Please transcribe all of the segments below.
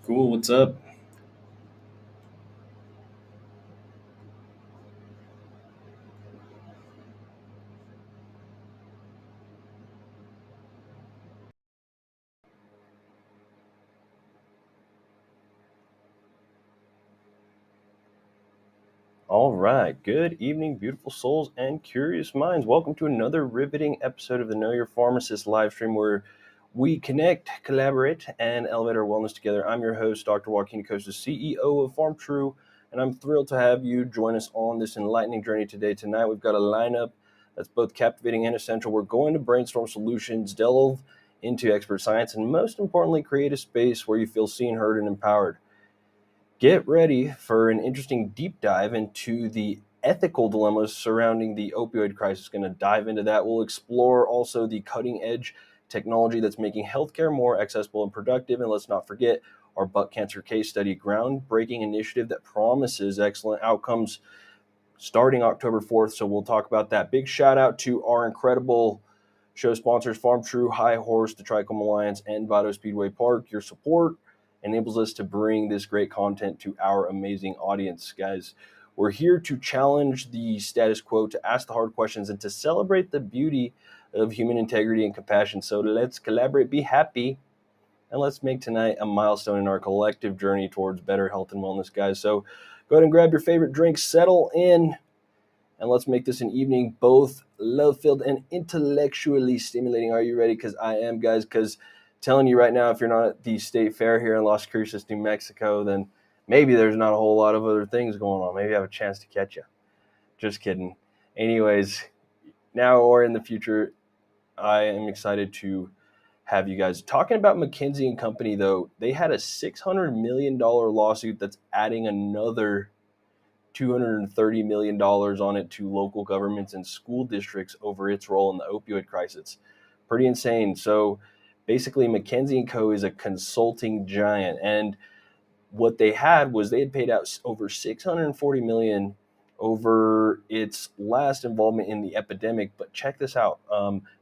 Cool, what's up? All right, good evening, beautiful souls and curious minds. Welcome to another riveting episode of the Know Your Pharmacist Livestream where we connect, collaborate, and elevate our wellness together. I'm your host, Dr. Joaquin Acosta, CEO of Pharmtrue, and I'm thrilled to have you join us on this enlightening journey today. Tonight, we've got a lineup that's both captivating and essential. We're going to brainstorm solutions, delve into expert science, and most importantly, create a space where you feel seen, heard, and empowered. Get ready for an interesting deep dive into the ethical dilemmas surrounding the opioid crisis. Going to dive into that. We'll explore also the cutting edge technology that's making healthcare more accessible and productive. And let's not forget our butt cancer case study, groundbreaking initiative that promises excellent outcomes starting October 4th. So we'll talk about that. Big shout out to our incredible show sponsors, Pharmtrue, High Horse, the Trichome Alliance, and Vado Speedway Park. Your support enables us to bring this great content to our amazing audience, guys. We're here to challenge the status quo, to ask the hard questions, and to celebrate the beauty of human integrity and compassion. So let's collaborate, be happy, and let's make tonight a milestone in our collective journey towards better health and wellness, guys. So go ahead and grab your favorite drink, settle in, and let's make this an evening both love-filled and intellectually stimulating. Are you ready? Because I am, guys. Because telling you right now, if you're not at the state fair here in Las Cruces, New Mexico, then maybe there's not a whole lot of other things going on. Maybe I have a chance to catch you. Just kidding. Anyways, now or in the future, I am excited to have you guys talking about McKinsey and Company. Though they had a $600 million lawsuit that's adding another $230 million on it to local governments and school districts over its role in the opioid crisis. Pretty insane. So basically, McKinsey and Co. is a consulting giant. And what they had was they had paid out over $640 million over its last involvement in the epidemic. But check this out.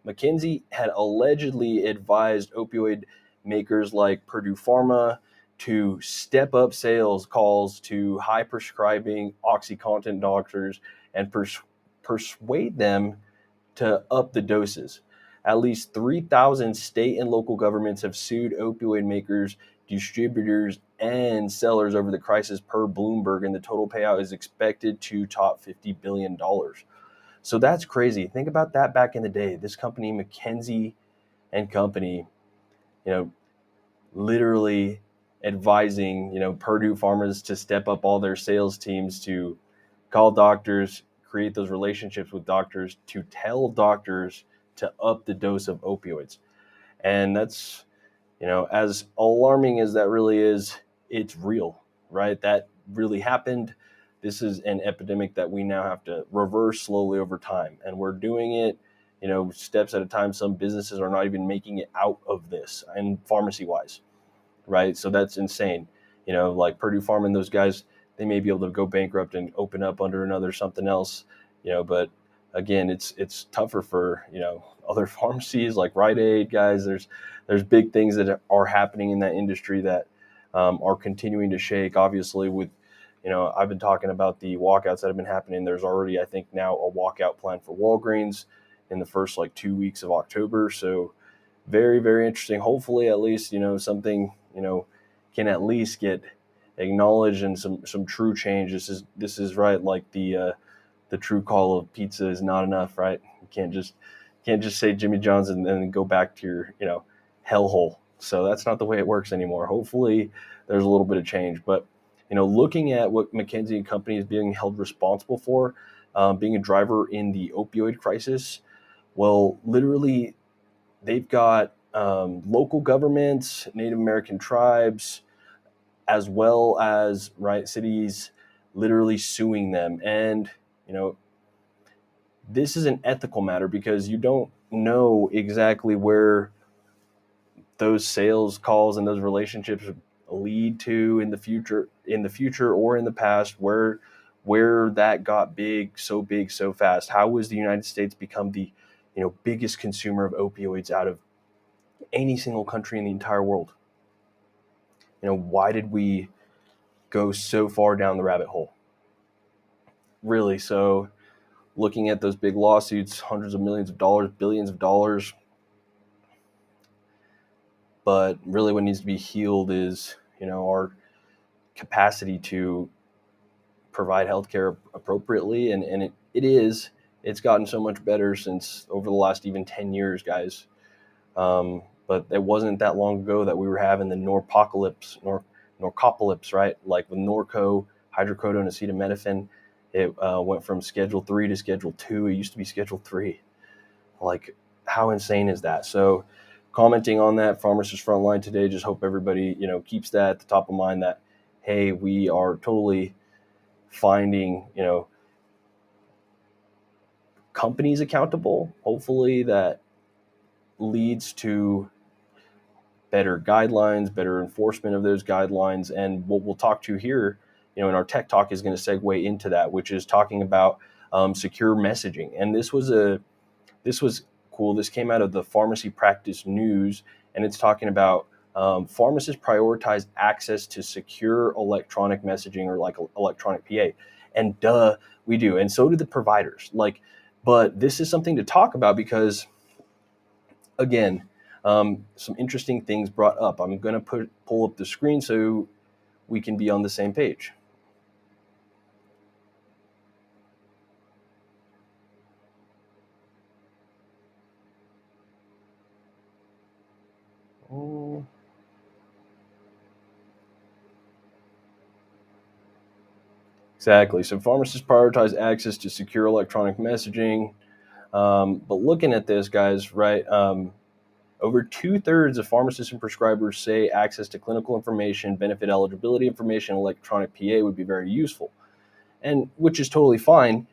McKinsey had allegedly advised opioid makers like Purdue Pharma to step up sales calls to high prescribing OxyContin doctors and persuade them to up the doses. At least 3,000 state and local governments have sued opioid makers, distributors, and sellers over the crisis per Bloomberg, and the total payout is expected to top $50 billion. So that's crazy. Think about that back in the day. This company, McKinsey and Company, you know, literally advising, Purdue Pharmas to step up all their sales teams to call doctors, create those relationships with doctors, to tell doctors to up the dose of opioids. And that's, as alarming as that really is, it's real, right? That really happened. This is an epidemic that we now have to reverse slowly over time. And we're doing it, steps at a time. Some businesses are not even making it out of this, and pharmacy wise, right? So that's insane. Like Purdue Pharma and those guys, they may be able to go bankrupt and open up under another something else, but again, it's tougher for, other pharmacies like Rite Aid, guys. There's big things that are happening in that industry that are continuing to shake. Obviously, with, I've been talking about the walkouts that have been happening. There's already, I think, now a walkout plan for Walgreens in the first 2 weeks of October. So very, very interesting. Hopefully, at least, something, can at least get acknowledged and some true change. This is right. Like the true call of pizza is not enough, right? You can't just say Jimmy John's and then go back to your, hellhole. So that's not the way it works anymore. Hopefully there's a little bit of change, but, looking at what McKinsey and Company is being held responsible for, being a driver in the opioid crisis, well, literally they've got local governments, Native American tribes, as well as cities literally suing them. And, this is an ethical matter because you don't know exactly where those sales calls and those relationships lead to in the future or in the past, where that got big so fast. How has the United States become the biggest consumer of opioids out of any single country in the entire world? why did we go so far down the rabbit hole? Really, so looking at those big lawsuits, hundreds of millions of dollars, billions of dollars, but really what needs to be healed is, our capacity to provide healthcare appropriately, and it's gotten so much better since over the last even 10 years, guys. But it wasn't that long ago that we were having the norcopolypse, right? Like with Norco, hydrocodone, acetaminophen, it went from Schedule 3 to Schedule 2. It used to be Schedule 3. Like, how insane is that? So commenting on that, Pharmacist Frontline today, just hope everybody, keeps that at the top of mind that, hey, we are totally finding, companies accountable. Hopefully that leads to better guidelines, better enforcement of those guidelines. And what we'll talk to here, in our tech talk is going to segue into that, which is talking about secure messaging. And this was cool. This came out of the Pharmacy Practice News, and it's talking about pharmacists prioritize access to secure electronic messaging, or like electronic PA. And we do. And so do the providers. But this is something to talk about because, again, some interesting things brought up. I'm going to pull up the screen so we can be on the same page. Exactly. So pharmacists prioritize access to secure electronic messaging. But looking at this, guys, right, over 2/3 of pharmacists and prescribers say access to clinical information, benefit eligibility information, electronic PA would be very useful, and which is totally fine,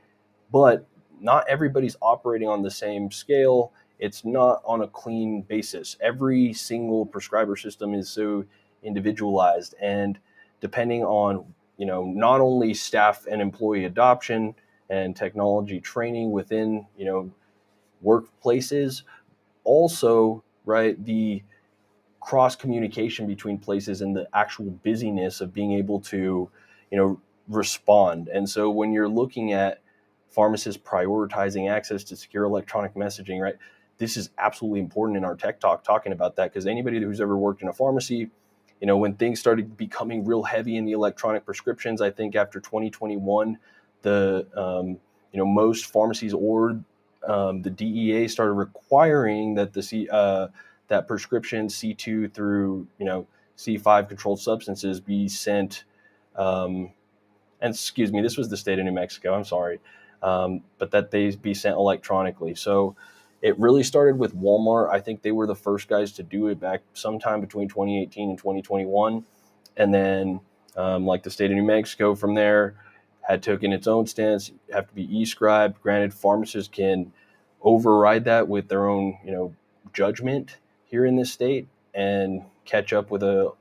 but not everybody's operating on the same scale. It's not on a clean basis. Every single prescriber system is so individualized, and depending on, not only staff and employee adoption and technology training within, workplaces, also, right, the cross communication between places and the actual busyness of being able to, respond. And so when you're looking at pharmacists prioritizing access to secure electronic messaging, right, this is absolutely important in our tech talk, talking about that, because anybody who's ever worked in a pharmacy, when things started becoming real heavy in the electronic prescriptions, I think after 2021, the most pharmacies or the DEA started requiring that that prescription C2 through C5 controlled substances be sent. And excuse me, this was the state of New Mexico. I'm sorry, but that they be sent electronically. So it really started with Walmart. I think they were the first guys to do it back sometime between 2018 and 2021, and then like the state of New Mexico from there had taken its own stance. You have to be e-scribed. Granted, pharmacists can override that with their own, judgment here in this state and catch up with a,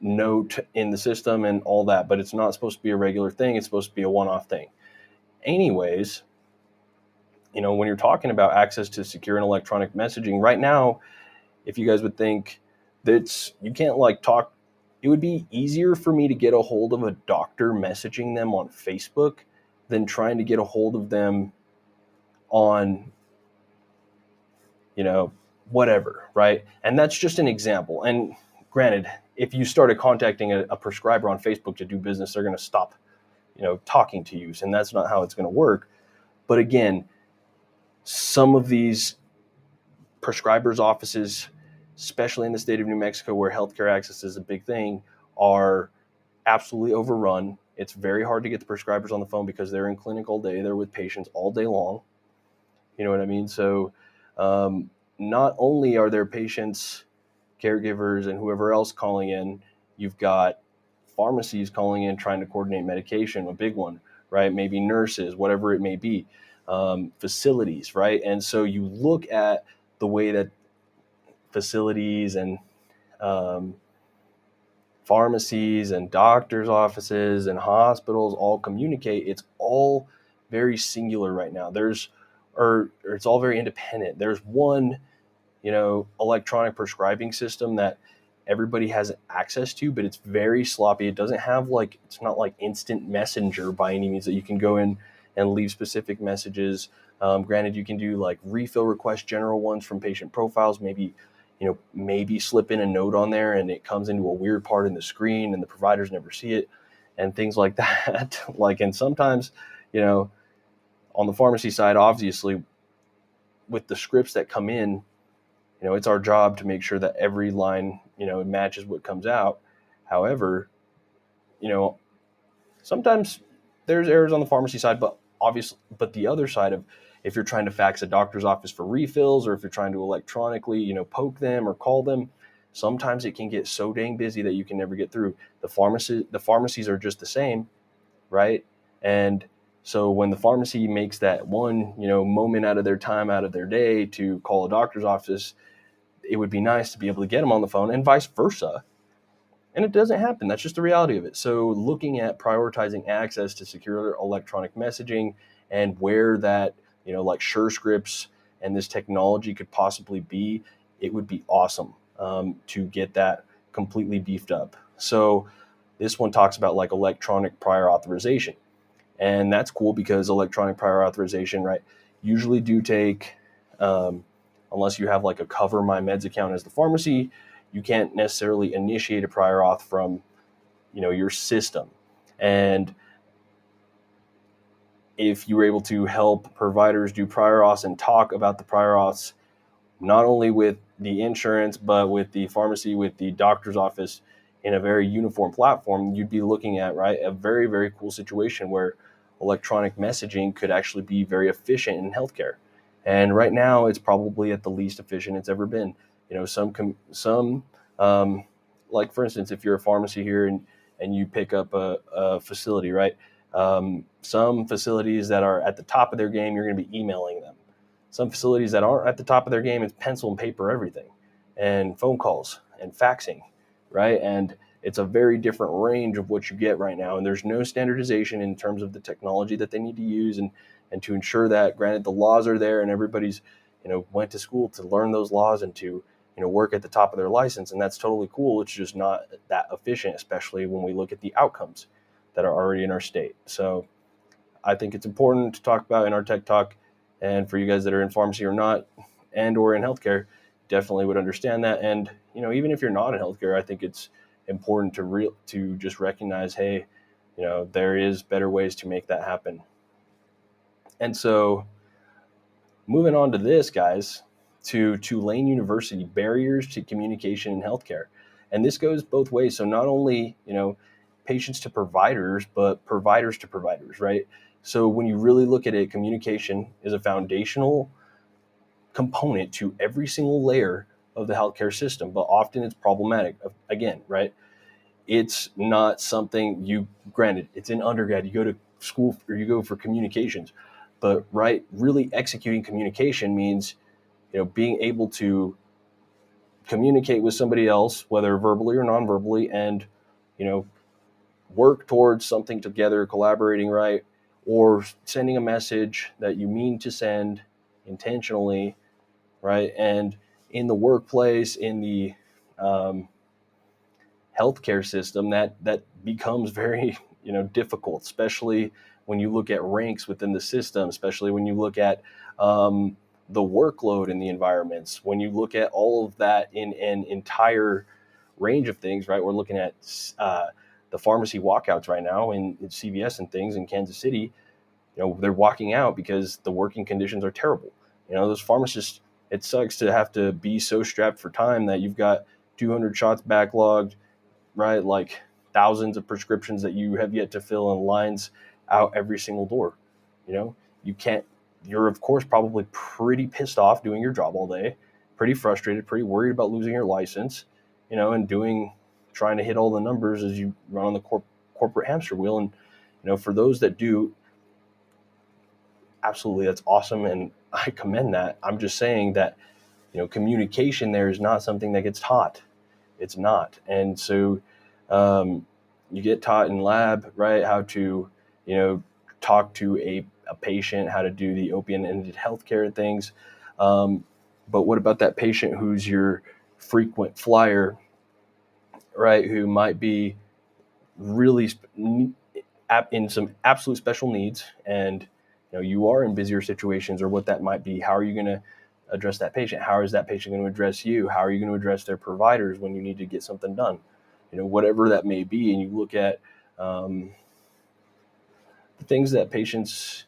note in the system and all that, but it's not supposed to be a regular thing. It's supposed to be a one-off thing. Anyways, when you're talking about access to secure and electronic messaging right now, if you guys would think that you can't talk, it would be easier for me to get a hold of a doctor messaging them on Facebook than trying to get a hold of them on, whatever, right? And that's just an example. And granted, if you started contacting a prescriber on Facebook to do business, they're going to stop, talking to you. And that's not how it's going to work. But again, some of these prescribers' offices, especially in the state of New Mexico, where healthcare access is a big thing, are absolutely overrun. It's very hard to get the prescribers on the phone because they're in clinic all day. They're with patients all day long. You know what I mean? So not only are there patients, caregivers, and whoever else calling in, you've got pharmacies calling in trying to coordinate medication, a big one, right? Maybe nurses, whatever it may be, facilities, right? And so you look at the way that facilities and pharmacies and doctors' offices and hospitals all communicate. It's all very singular right now. Or it's all very independent. There's one, electronic prescribing system that everybody has access to, but it's very sloppy. It doesn't have it's not like instant messenger by any means that you can go in and leave specific messages. Granted, you can do like refill request, general ones from patient profiles, maybe slip in a note on there and it comes into a weird part in the screen and the providers never see it and things like that. And sometimes, on the pharmacy side, obviously with the scripts that come in, it's our job to make sure that every line, matches what comes out. However, sometimes there's errors on the pharmacy side, but the other side of, if you're trying to fax a doctor's office for refills, or if you're trying to electronically, poke them or call them, sometimes it can get so dang busy that you can never get through. The pharmacies are just the same, right? And so when the pharmacy makes that one, moment out of their time, out of their day to call a doctor's office, it would be nice to be able to get them on the phone, and vice versa. And it doesn't happen. That's just the reality of it. So looking at prioritizing access to secure electronic messaging and where that, like SureScripts and this technology could possibly be, it would be awesome to get that completely beefed up. So this one talks about like electronic prior authorization. And that's cool because electronic prior authorization, right, usually do take, unless you have like a Cover My Meds account as the pharmacy, you can't necessarily initiate a prior auth from, your system. And if you were able to help providers do prior auths and talk about the prior auths, not only with the insurance, but with the pharmacy, with the doctor's office, in a very uniform platform, you'd be looking at, right, a very, very cool situation where electronic messaging could actually be very efficient in healthcare. And right now, it's probably at the least efficient it's ever been. Like for instance, if you're a pharmacy here and you pick up a facility, right? Some facilities that are at the top of their game, you're going to be emailing them. Some facilities that aren't at the top of their game, it's pencil and paper everything, and phone calls and faxing, right? And it's a very different range of what you get right now. And there's no standardization in terms of the technology that they need to use and to ensure that, granted, the laws are there and everybody's, went to school to learn those laws and to, work at the top of their license. And that's totally cool. It's just not that efficient, especially when we look at the outcomes that are already in our state. So I think it's important to talk about in our tech talk. And for you guys that are in pharmacy or not, and or in healthcare, definitely would understand that. And, even if you're not in healthcare, I think it's important to just recognize, hey, there is better ways to make that happen. And so moving on to this, guys, to Tulane University, barriers to communication in healthcare. And this goes both ways. So not only, patients to providers, but providers to providers, right? So when you really look at it, communication is a foundational component to every single layer of the healthcare system, but often it's problematic. Again, right? It's not something granted, it's in undergrad, you go to school or you go for communications, but right, really executing communication means, being able to communicate with somebody else, whether verbally or non-verbally, and, work towards something together, collaborating, right? Or sending a message that you mean to send intentionally, right? And in the workplace, in the healthcare system, that becomes very, difficult, especially when you look at ranks within the system, especially when you look at the workload in the environments, when you look at all of that in an entire range of things, right? We're looking at the pharmacy walkouts right now in CVS and things in Kansas City. They're walking out because the working conditions are terrible. Those pharmacists, it sucks to have to be so strapped for time that you've got 200 shots backlogged, right? Like thousands of prescriptions that you have yet to fill in lines out every single door. You're of course probably pretty pissed off doing your job all day, pretty frustrated, pretty worried about losing your license, and trying to hit all the numbers as you run on the corporate hamster wheel. And, for those that do, absolutely, that's awesome. And I commend that. I'm just saying that, communication there is not something that gets taught. It's not. And so you get taught in lab, right, how to, talk to a patient, how to do the open-ended healthcare and things. But what about that patient who's your frequent flyer right, who might be really in some absolute special needs, and you are in busier situations, or what that might be. How are you going to address that patient? How is that patient going to address you? How are you going to address their providers when you need to get something done? Whatever that may be. And you look at the things that patients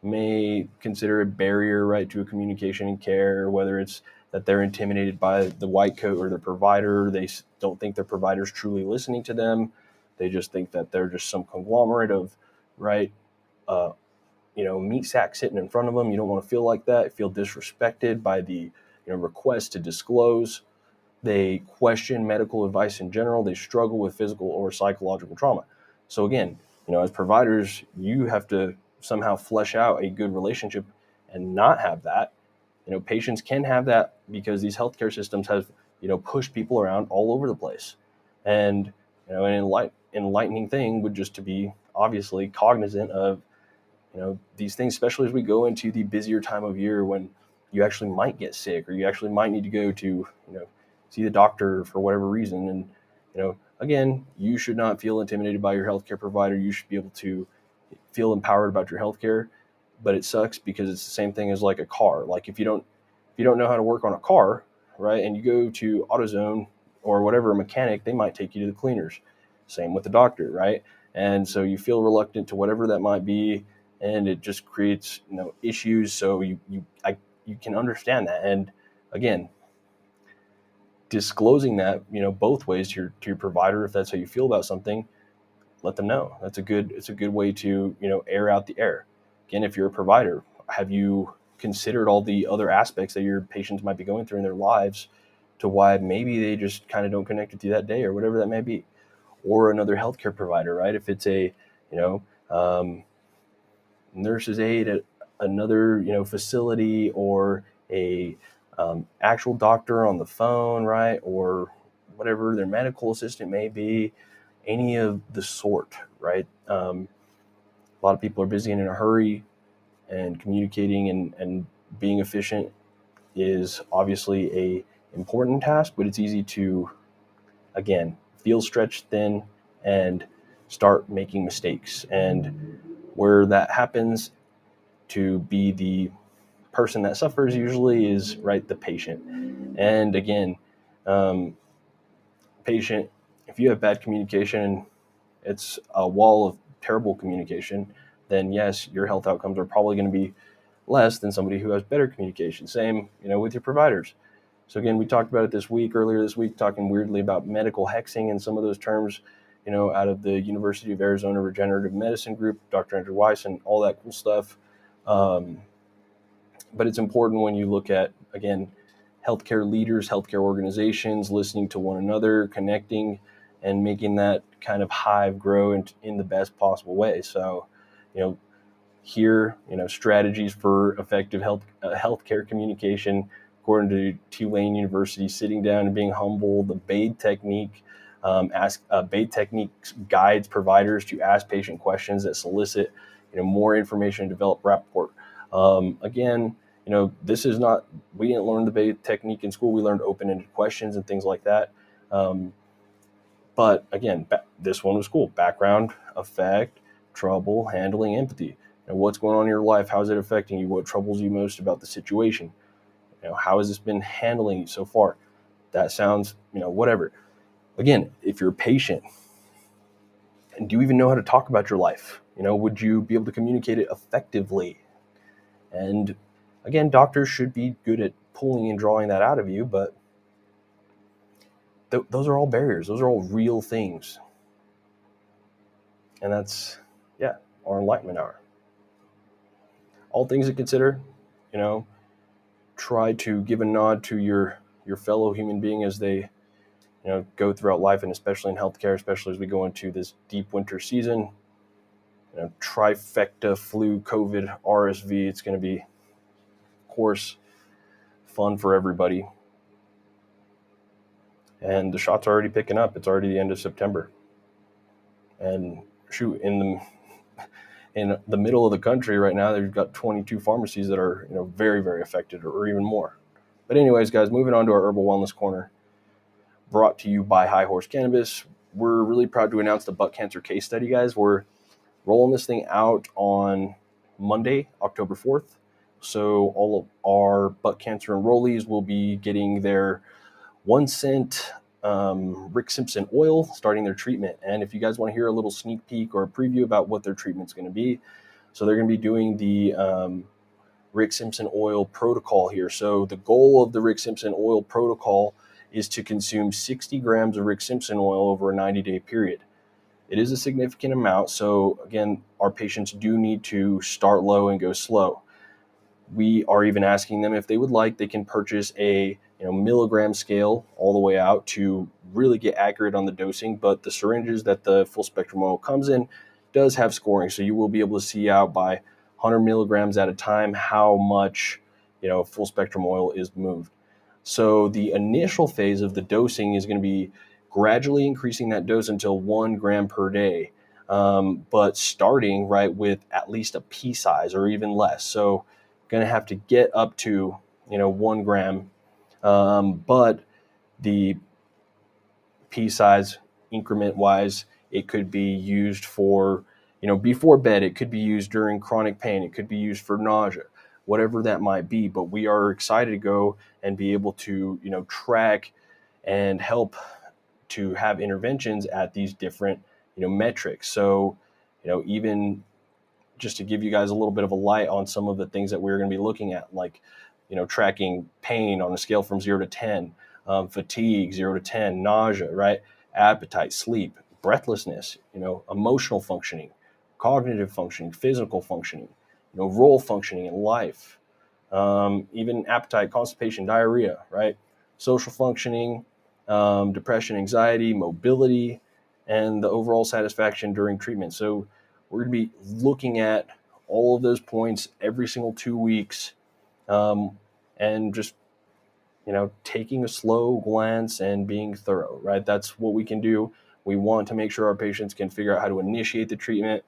may consider a barrier, right, to a communication and care, whether it's that they're intimidated by the white coat or their provider. They don't think their provider's truly listening to them. They just think that they're just some conglomerate of, right, meat sack sitting in front of them. You don't want to feel like that. Feel disrespected by the request to disclose. They question medical advice in general. They struggle with physical or psychological trauma. So again, as providers, you have to somehow flesh out a good relationship and not have that. Patients can have that because these healthcare systems have, pushed people around all over the place. And, an enlightening thing would just to be obviously cognizant of, these things, especially as we go into the busier time of year when you actually might get sick, or you actually might need to go to, see the doctor for whatever reason. And, again, you should not feel intimidated by your healthcare provider. You should be able to feel empowered about your healthcare. But it sucks because it's the same thing as like a car. Like if you don't know how to work on a car, right, and you go to AutoZone or whatever mechanic, they might take you to the cleaners. Same with the doctor, right? And so you feel reluctant to whatever that might be, and it just creates issues. So you can understand that. And again, disclosing that both ways to your provider, if that's how you feel about something, let them know. It's a good way to air out the air. Again, if you're a provider, have you considered all the other aspects that your patients might be going through in their lives to why maybe they just kind of don't connect with you that day, or whatever that may be? Or another healthcare provider, right? If it's a nurse's aide at another facility, or a actual doctor on the phone, right, or whatever their medical assistant may be, any of the sort, right? A lot of people are busy and in a hurry, and communicating and being efficient is obviously a important task, but it's easy to, again, feel stretched thin and start making mistakes. And where that happens to be the person that suffers usually is, right, the patient. And again, patient, if you have bad communication, it's a wall of terrible communication, then yes, your health outcomes are probably going to be less than somebody who has better communication. Same, with your providers. So again, we talked about it earlier this week, talking weirdly about medical hexing and some of those terms, out of the University of Arizona Regenerative Medicine Group, Dr. Andrew Weiss, and all that cool stuff. But it's important when you look at, again, healthcare leaders, healthcare organizations, listening to one another, connecting, and making that kind of hive grow in the best possible way. So, here, strategies for effective healthcare communication, according to Tulane University, sitting down and being humble, the BAID technique. BAID technique guides providers to ask patient questions that solicit, more information and develop rapport. Again, this is not, we didn't learn the BAID technique in school. We learned open-ended questions and things like that. But again, this one was cool. Background, effect, trouble, handling, empathy. What's going on in your life? How is it affecting you? What troubles you most about the situation? How has this been handling you so far? That sounds, whatever. Again, if you're a patient, and do you even know how to talk about your life? Would you be able to communicate it effectively? And again, doctors should be good at pulling and drawing that out of you, but those are all barriers. Those are all real things. And that's, our Enlightenment Hour. All things to consider, try to give a nod to your fellow human being as they, go throughout life, and especially in healthcare, especially as we go into this deep winter season. Trifecta, flu, COVID, RSV. It's going to be, of course, fun for everybody. And the shots are already picking up. It's already the end of September. And shoot, in the middle of the country right now, they've got 22 pharmacies that are, very, very affected, or even more. But anyways, guys, moving on to our Herbal Wellness Corner. brought to you by High Horse Cannabis. We're really proud to announce the butt cancer case study, guys. We're rolling this thing out on Monday, October 4th. So all of our butt cancer enrollees will be getting their 1 cent Rick Simpson oil starting their treatment. And if you guys want to hear a little sneak peek or a preview about what their treatment's going to be, so they're going to be doing the Rick Simpson oil protocol here. So the goal of the Rick Simpson oil protocol is to consume 60 grams of Rick Simpson oil over a 90-day period. It is a significant amount. So again, our patients do need to start low and go slow. We are even asking them if they would like, they can purchase a milligram scale all the way out to really get accurate on the dosing. But the syringes that the full spectrum oil comes in does have scoring. So you will be able to see out by 100 milligrams at a time how much full spectrum oil is moved. So the initial phase of the dosing is going to be gradually increasing that dose until 1 gram per day, but starting right with at least a pea size or even less. So going to have to get up to 1 gram, but the pea size increment wise, it could be used for before bed, it could be used during chronic pain, it could be used for nausea, whatever that might be. But we are excited to go and be able to track and help to have interventions at these different metrics. So even just to give you guys a little bit of a light on some of the things that we're going to be looking at, like tracking pain on a scale from 0 to 10, fatigue 0 to 10, nausea, right, appetite, sleep, breathlessness, emotional functioning, cognitive functioning, physical functioning, role functioning in life, even appetite, constipation, diarrhea, right, social functioning, depression, anxiety, mobility, and the overall satisfaction during treatment. So we're going to be looking at all of those points every single 2 weeks, and just taking a slow glance and being thorough, right? That's what we can do. We want to make sure our patients can figure out how to initiate the treatment,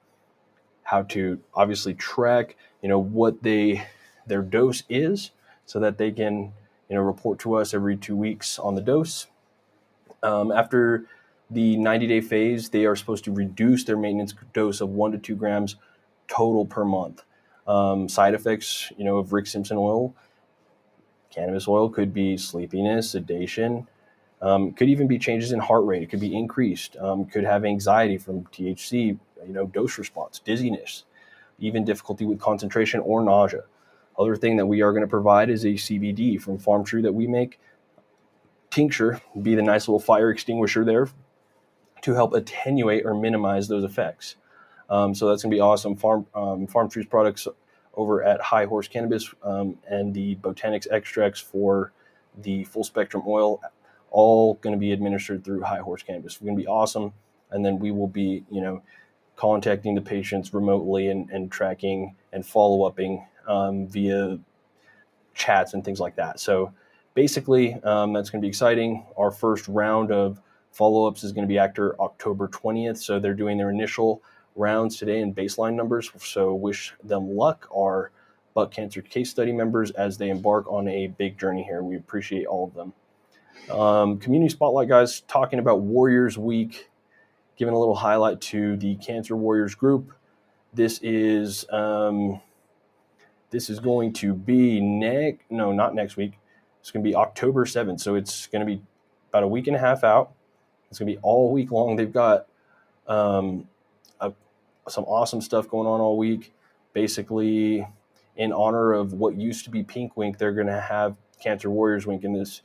how to obviously track what their dose is, so that they can report to us every 2 weeks on the dose. After the 90-day phase, they are supposed to reduce their maintenance dose of 1 to 2 grams total per month. Side effects, of Rick Simpson oil, cannabis oil, could be sleepiness, sedation, could even be changes in heart rate. It could be increased, could have anxiety from THC, dose response, dizziness, even difficulty with concentration or nausea. Other thing that we are going to provide is a CBD from Pharmtrue that we make. Tincture would be the nice little fire extinguisher there to help attenuate or minimize those effects. So that's going to be awesome. Pharmtrue's products over at High Horse Cannabis, and the Botanics extracts for the full spectrum oil, all going to be administered through High Horse Cannabis. We're going to be awesome. And then we will be, contacting the patients remotely and tracking and follow-upping via chats and things like that. So basically, that's going to be exciting. Our first round of follow-ups is going to be after October 20th. So they're doing their initial rounds today in baseline numbers. So wish them luck, our butt cancer case study members, as they embark on a big journey here. We appreciate all of them. Community Spotlight, guys, talking about Warriors Week, giving a little highlight to the Cancer Warriors group. This is going to be not next week. It's going to be October 7th. So it's going to be about a week and a half out. It's going to be all week long. They've got some awesome stuff going on all week. Basically, in honor of what used to be Pink Wink, they're going to have Cancer Warriors Week in this.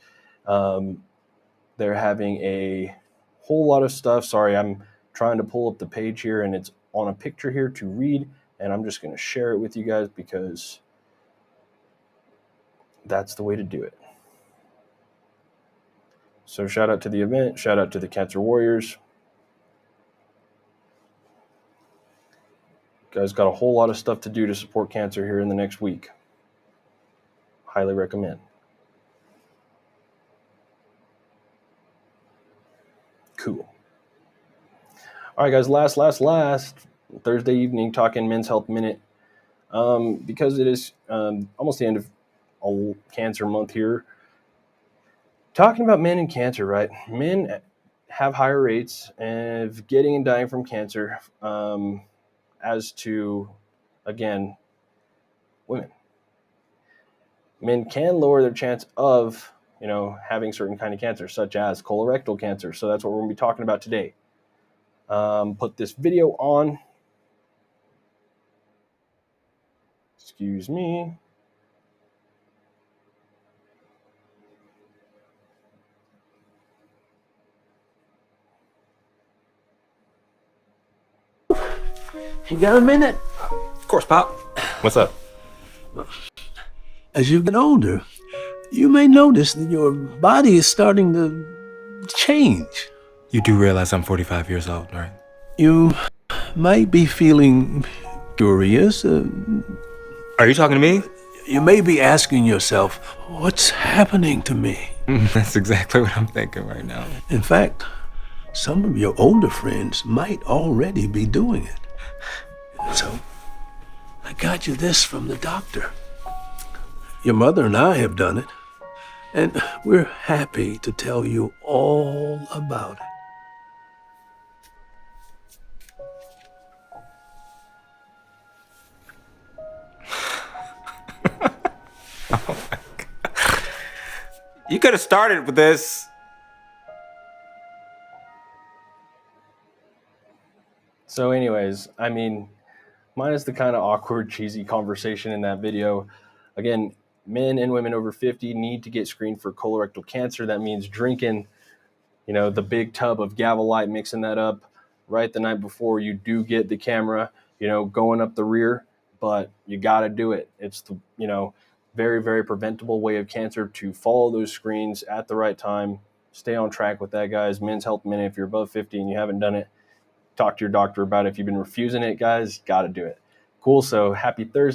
They're having a whole lot of stuff. Sorry, I'm trying to pull up the page here, and it's on a picture here to read, and I'm just going to share it with you guys because that's the way to do it. So shout out to the event, shout out to the Cancer Warriors. You guys got a whole lot of stuff to do to support cancer here in the next week. Highly recommend. Cool. All right, guys, last Thursday evening, talking Men's Health Minute. Because it is almost the end of a cancer month here, talking about men and cancer, right? Men have higher rates of getting and dying from cancer as to, again, women. Men can lower their chance of, having certain kind of cancer, such as colorectal cancer. So that's what we're going to be talking about today. Put this video on. Excuse me. You got a minute? Of course, Pop. What's up? As you get older, you may notice that your body is starting to change. You do realize I'm 45 years old, right? You might be feeling curious. Are you talking to me? You may be asking yourself, what's happening to me? That's exactly what I'm thinking right now. In fact, some of your older friends might already be doing it. So, I got you this from the doctor. Your mother and I have done it, and we're happy to tell you all about it. Oh my God. You could have started with this. So anyways, minus the kind of awkward, cheesy conversation in that video. Again, men and women over 50 need to get screened for colorectal cancer. That means drinking, the big tub of Gavelite, mixing that up right the night before you do get the camera, going up the rear. But you got to do it. It's the, very, very preventable way of cancer to follow those screens at the right time. Stay on track with that, guys. Men's Health Minute. If you're above 50 and you haven't done it, talk to your doctor about it. If you've been refusing it, guys, got to do it. Cool. So happy Thursday.